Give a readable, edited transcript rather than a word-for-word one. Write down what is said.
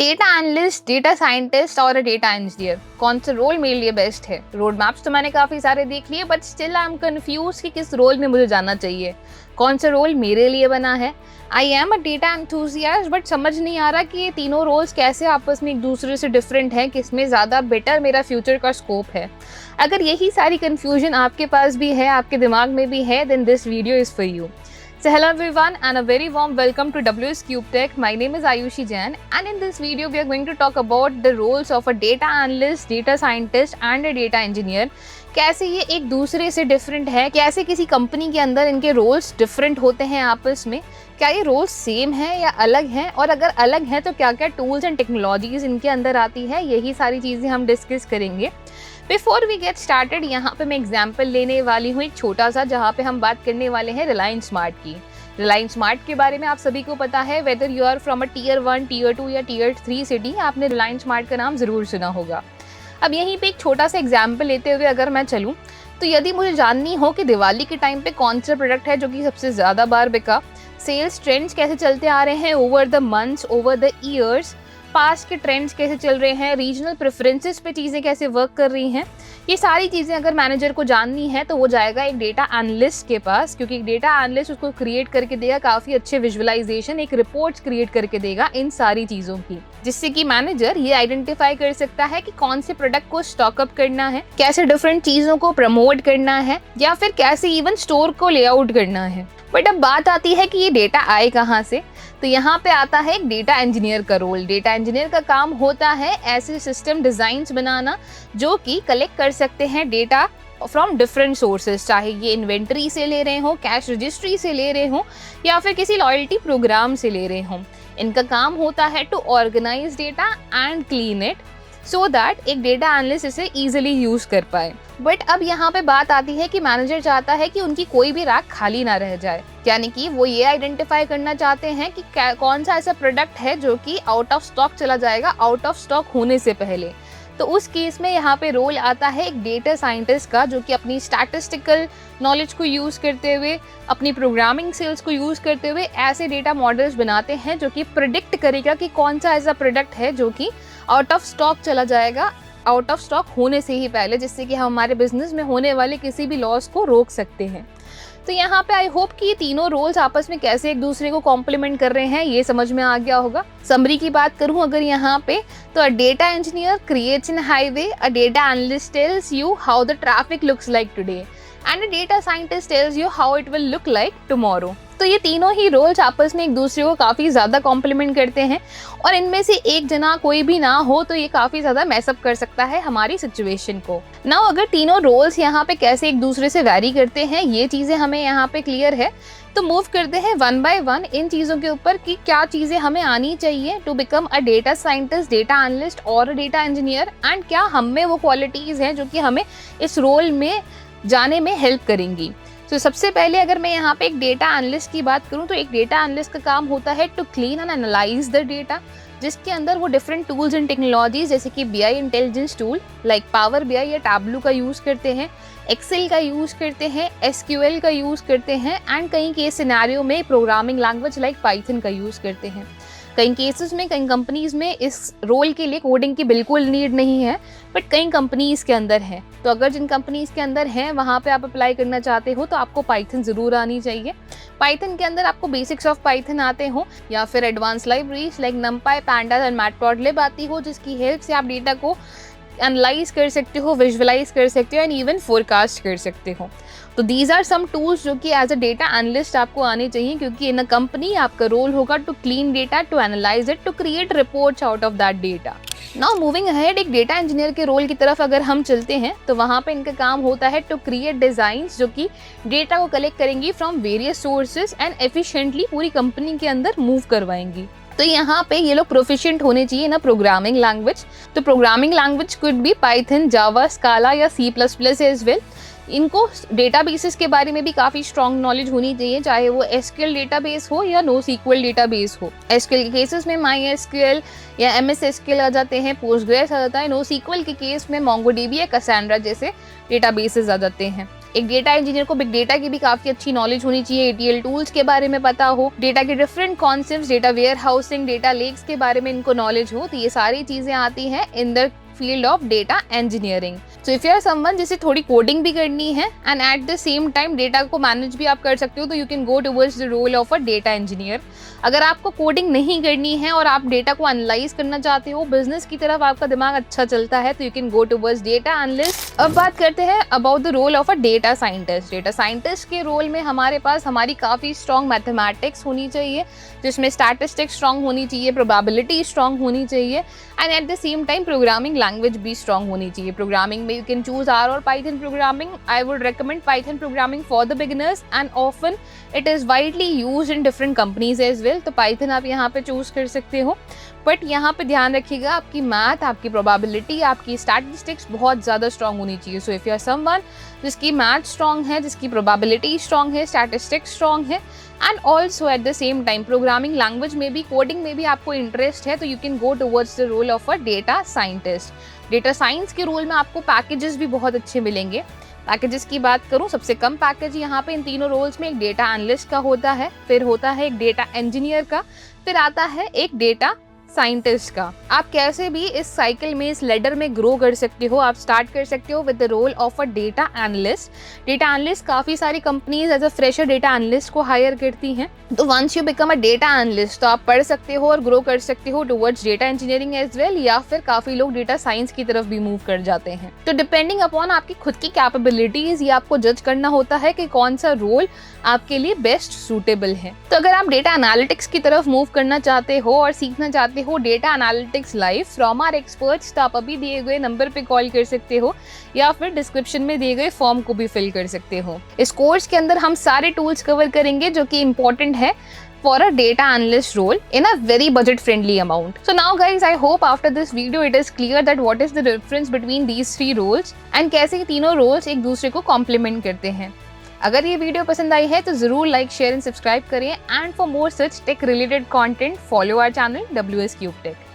Data analyst, data scientist और data engineer, कौन सा रोल मेरे लिए बेस्ट है? रोड मैप्स तो मैंने काफ़ी सारे देख लिए, but still I am confuse कि किस रोल में मुझे जाना चाहिए, कौन सा रोल मेरे लिए बना है। I am a data enthusiast, but समझ नहीं आ रहा कि ये तीनों रोल्स कैसे आपस में एक दूसरे से डिफरेंट हैं, किसमें ज़्यादा बेटर मेरा फ्यूचर का स्कोप है। अगर यही सारी कन्फ्यूजन आपके पास भी है, आपके दिमाग में भी है, then this video is for you. So hello everyone and a very warm welcome to WS Cube Tech. My name is Ayushi Jain and in this video we are going to talk about the roles of a data analyst, data scientist and a data engineer. कैसे ये एक दूसरे से different है, कैसे किसी company के अंदर इनके रोल्स डिफरेंट होते हैं आपस में, क्या ये रोल्स सेम है या अलग हैं, और अगर अलग हैं तो क्या क्या टूल्स एंड टेक्नोलॉजीज इनके अंदर आती है, यही सारी चीज़ें हम डिस्कस करेंगे। बिफोर वी गेट स्टार्टेड, यहाँ पे मैं एग्जाम्पल लेने वाली हूँ एक छोटा सा, जहाँ पे हम बात करने वाले हैं रिलायंस स्मार्ट की। रिलायंस स्मार्ट के बारे में आप सभी को पता है, whether you are from a tier 1, tier 2 या टियर 3 सिटी, आपने रिलायंस स्मार्ट का नाम ज़रूर सुना होगा। अब यहीं पे एक छोटा सा एग्जाम्पल लेते हुए अगर मैं चलूँ, तो यदि मुझे जाननी हो कि दिवाली के टाइम पे कौन सा प्रोडक्ट है जो कि सबसे ज़्यादा बार बिका, सेल्स ट्रेंड्स कैसे चलते आ रहे हैं over the months, over the years, past के ट्रेंड्स कैसे चल रहे हैं, रीजनल प्रेफरेंसेस पे चीज़ें कैसे वर्क कर रही हैं, ये सारी चीज़ें अगर मैनेजर को जाननी है तो वो जाएगा एक डेटा एनालिस्ट के पास, क्योंकि एक डेटा एनालिस्ट उसको क्रिएट करके देगा काफ़ी अच्छे विजुअलाइजेशन, एक रिपोर्ट्स क्रिएट करके देगा इन सारी चीज़ों की, जिससे कि मैनेजर ये आइडेंटिफाई कर सकता है कि कौन से प्रोडक्ट को स्टॉकअप करना है, कैसे डिफरेंट चीज़ों को प्रमोट करना है, या फिर कैसे इवन स्टोर को लेआउट करना है। बट अब बात आती है कि ये डेटा आए कहाँ से, तो यहाँ पे आता है एक डेटा इंजीनियर का रोल। डेटा इंजीनियर का काम होता है ऐसे सिस्टम डिज़ाइंस बनाना जो कि कलेक्ट कर सकते हैं डेटा फ्रॉम डिफरेंट सोर्सेज, चाहे ये इन्वेंट्री से ले रहे हों, कैश रजिस्ट्री से ले रहे हों, या फिर किसी लॉयल्टी प्रोग्राम से ले रहे हों। इनका काम होता है to organise data and clean it so that एक डेटा एनालिस्ट इसे ईजिली यूज़ कर पाए। बट अब यहाँ पे बात आती है कि मैनेजर चाहता है कि उनकी कोई भी रैक खाली ना रह जाए, यानी कि वो ये आइडेंटिफाई करना चाहते हैं कि कौन सा ऐसा प्रोडक्ट है जो कि आउट ऑफ स्टॉक चला जाएगा, आउट ऑफ स्टॉक होने से पहले। तो उस केस में यहाँ पे रोल आता है एक डेटा साइंटिस्ट का, जो कि अपनी स्टैटिस्टिकल नॉलेज को यूज़ करते हुए, अपनी प्रोग्रामिंग स्किल्स को यूज़ करते हुए ऐसे डेटा मॉडल्स बनाते हैं जो कि प्रिडिक्ट करेगा कि कौन सा ऐसा प्रोडक्ट है जो कि आउट ऑफ स्टॉक चला जाएगा, आउट ऑफ स्टॉक होने से ही पहले, जिससे कि हम हमारे बिजनेस में होने वाले किसी भी लॉस को रोक सकते हैं। तो यहाँ पे आई होप कि ये तीनों रोल्स आपस में कैसे एक दूसरे को कॉम्प्लीमेंट कर रहे हैं ये समझ में आ गया होगा। समरी की बात करूँ अगर यहाँ पे, तो अ data engineer creates an highway, a data analyst tells you how the traffic looks like today, and a data scientist tells you how it will look like tomorrow. तो ये तीनों ही रोल्स आपस में एक दूसरे को काफ़ी ज़्यादा कॉम्प्लीमेंट करते हैं, और इनमें से एक जना कोई भी ना हो तो ये काफ़ी ज़्यादा मैसअप कर सकता है हमारी सिचुएशन को। नाउ अगर तीनों रोल्स यहाँ पे कैसे एक दूसरे से वैरी करते हैं, ये चीज़ें हमें यहाँ पे क्लियर है, तो मूव करते हैं वन बाय वन इन चीज़ों के ऊपर कि क्या चीज़ें हमें आनी चाहिए to become a data scientist, data analyst और डेटा इंजीनियर, एंड क्या हम में वो क्वालिटीज़ हैं जो कि हमें इस रोल में जाने में हेल्प करेंगी। तो सबसे पहले अगर मैं यहाँ पे एक डेटा एनालिस्ट की बात करूँ, तो एक डेटा एनालिस्ट का काम होता है to clean and analyse the data, जिसके अंदर वो डिफरेंट टूल्स एंड टेक्नोलॉजीज जैसे कि BI intelligence tool like power BI या टैब्लू का यूज़ करते हैं, एक्सेल का यूज़ करते हैं, SQL का यूज़ करते हैं, एंड कई केस सिनेरियो में प्रोग्रामिंग लैंग्वेज लाइक पाइथन का यूज़ करते हैं। कई केसेस में, कई कंपनीज़ में इस रोल के लिए कोडिंग की बिल्कुल नीड नहीं है, बट कई कंपनीज़ के अंदर है। तो अगर जिन कंपनीज़ के अंदर हैं वहाँ पे आप अप्लाई करना चाहते हो तो आपको पाइथन ज़रूर आनी चाहिए। पाइथन के अंदर आपको बेसिक्स ऑफ पाइथन आते हो, या फिर advance libraries like नमपाई, pandas and matplotlib आती हो, जिसकी हेल्प से आप डेटा को एनालाइज कर सकते हो, विजुअलाइज कर सकते हो, एंड इवन फोरकास्ट कर सकते हो। तो दीज आर सम टूल्स जो कि एज अ डेटा एनालिस्ट आपको आने चाहिए, क्योंकि इन अ कंपनी आपका रोल होगा to clean data, to analyse it, to create reports out of that data. Now moving ahead, एक डेटा इंजीनियर के रोल की तरफ अगर हम चलते हैं, तो वहाँ पे इनका काम होता है टू क्रिएट डिज़ाइंस जो कि डेटा को कलेक्ट करेंगी from various sources and efficiently पूरी कंपनी के अंदर मूव करवाएंगी। तो यहाँ पे ये लोग प्रोफिशिएंट होने चाहिए ना प्रोग्रामिंग लैंग्वेज। तो programming language could be Python, जावा, स्काला या C++ एज वेल। इनको डेटाबेसेस के बारे में भी काफ़ी स्ट्रॉन्ग नॉलेज होनी चाहिए, चाहे वो SQL डेटाबेस हो या NoSQL डेटाबेस हो। SQL के केसेस में MySQL या MS SQL आ जाते हैं, Postgres आ जाता है। NoSQL के केस में MongoDB या Cassandra जैसे डेटाबेसेस आ जाते हैं। एक डेटा इंजीनियर को बिग डेटा की भी काफी अच्छी नॉलेज होनी चाहिए, ETL टूल्स के बारे में पता हो, डेटा के different concepts, data warehousing, data lakes के बारे में इनको नॉलेज हो। तो ये सारी चीजें आती हैं in the field of data engineering. So if you are someone जिसे थोड़ी कोडिंग भी करनी है and at the same time data को मैनेज भी आप कर सकते हो, तो you can go towards the role of a data engineer. अगर आपको कोडिंग नहीं करनी है और आप डेटा को एनालाइज करना चाहते हो, बिजनेस की तरफ आपका दिमाग अच्छा चलता है, तो you can go towards data analyst. अब बात करते हैं about the role of a data scientist. Data scientist के रोल में हमारे पास हमारी काफ़ी स्ट्रॉन्ग मैथमेटिक्स होनी चाहिए, जिसमें स्टैटिस्टिक्स स्ट्रॉन्ग होनी चाहिए, प्रोबेबिलिटी स्ट्रॉन्ग होनी चाहिए and at the same time programming language भी स्ट्रॉन्ग होनी चाहिए। प्रोग्रामिंग में यू कैन चूज R और Python programming. I would recommend Python programming for the beginners and often it is widely used in different companies as well. तो Python आप यहाँ पे choose कर सकते हो, बट यहाँ पे ध्यान रखिएगा आपकी मैथ, आपकी प्रोबेबिलिटी, आपकी स्टैटिस्टिक्स बहुत ज़्यादा स्ट्रॉन्ग होनी चाहिए। So if you are someone जिसकी मैथ स्ट्रॉन्ग है, जिसकी प्रोबेबिलिटी स्ट्रॉन्ग है, स्टैटिस्टिक्स स्ट्रॉन्ग है and also at the same time programming language में भी, कोडिंग में भी आपको इंटरेस्ट है, तो you can go towards the role of a data scientist. Data science के रोल में आपको पैकेजेस भी बहुत अच्छे मिलेंगे। पैकेजेस की बात करूं, सबसे कम पैकेज यहाँ पे इन तीनों रोल्स में एक डेटा एनालिस्ट का होता है, फिर होता है एक डेटा इंजीनियर का, फिर आता है एक डेटा साइंटिस्ट का। आप कैसे भी इस साइकिल में, इस लेडर में ग्रो कर सकते हो। आप स्टार्ट कर सकते हो with the role of a data analyst. Data analyst काफ़ी सारी companies as a fresher data analyst को हायर करती हैं। तो once you become a data analyst तो आप पढ़ सकते हो और ग्रो कर सकते हो towards data engineering as well, या फिर काफ़ी लोग डेटा साइंस की तरफ भी मूव कर जाते हैं। तो डिपेंडिंग अपॉन आपकी खुद की कैपेबिलिटीज, ये आपको जज करना होता है कि कौन सा रोल आपके लिए बेस्ट सूटेबल है। तो अगर आप डेटा एनालिटिक्स की तरफ मूव करना चाहते हो और सीखना चाहते हो data analytics live from our experts, तो आप अभी दिए गए नंबर पे कॉल कर सकते हो या फिर डिस्क्रिप्शन में दिए गए फॉर्म को भी फिल कर सकते हो। इस कोर्स के अंदर हम सारे टूल्स कवर करेंगे जो कि इंपॉर्टेंट है for a data analyst role in a very budget friendly amount. So now guys, I hope after this video it is clear that what is the difference between these three roles and कैसे ये तीनों roles एक दूसरे को complement करते हैं। अगर ये वीडियो पसंद आई है तो जरूर लाइक, शेयर एंड सब्सक्राइब करें and for more such tech related content follow our channel WS Cube Tech।